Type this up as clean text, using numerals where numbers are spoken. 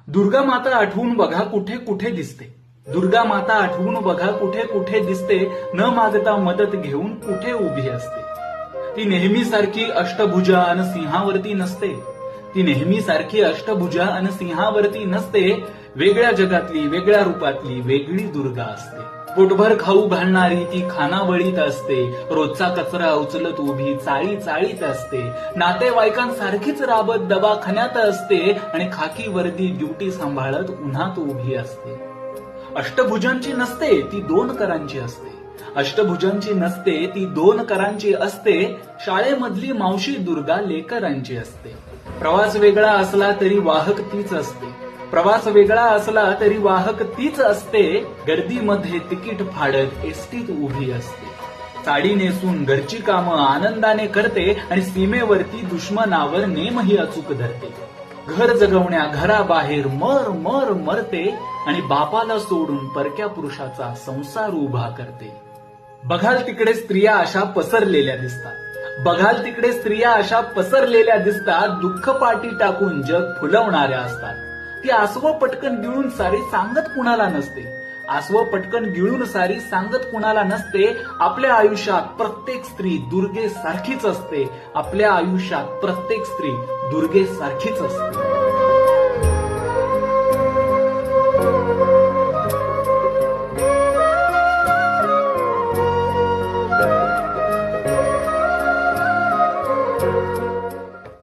दुर्गा माता आठवून बघा कुठे कुठे दिसते. दुर्गा माता आठवून बघा कुठे कुठे दिसते. न मागता मदत घेऊन कुठे उभी असते. ती नेहमी सारखी अष्टभुजा अन सिंहावरती नसते. ती नेहमी सारखी अष्टभुजा अन सिंहावरती नसते. वेगळ्या जगातली, वेगळ्या रूपातली वेगळी दुर्गा असते. पोटभर खाऊ घालणारी ती खानावळीत असते. रोजचा कचरा उचलत उभी चाळी चाळीत असते. नातेवाईकांसारखीच राबत दवाखान्यात असते आणि खाकी वर्दी ड्युटी सांभाळत उन्हात उभी असते. अष्टभुजांची नसते, ती दोन करांची असते. अष्टभुजांची नसते, ती दोन करांची असते. शाळेमधली मावशी दुर्गा लेकरांची असते. प्रवास वेगळा असला तरी वाहक तीच असते. प्रवास वेगळा असला तरी वाहक तीच असते. गर्दीमध्ये तिकीट फाडत एसटीत उभी असते. साडी नेसून घरची कामं आनंदाने करते आणि सीमेवरती दुश्मनावर नेमही अचूक धरते. घर जगवण्या घराबाहेर मर मर मरते आणि बापाला सोडून परक्या पुरुषाचा संसार उभा करते. बघाल तिकडे स्त्रिया अशा पसरलेल्या दिसतात. बघाल तिकडे स्त्रिया अशा पसरलेल्या दिसतात. दुःख पाठी टाकून जग फुलवणाऱ्या असतात. ती आसवं पटकन गिळून सारी सांगत कुणाला नसते. आसवं पटकन गिळून सारी सांगत कुणाला नसते. आपल्या आयुष्यात प्रत्येक स्त्री दुर्गेसारखीच असते. आपल्या आयुष्यात प्रत्येक स्त्री दुर्गेसारखीच असते.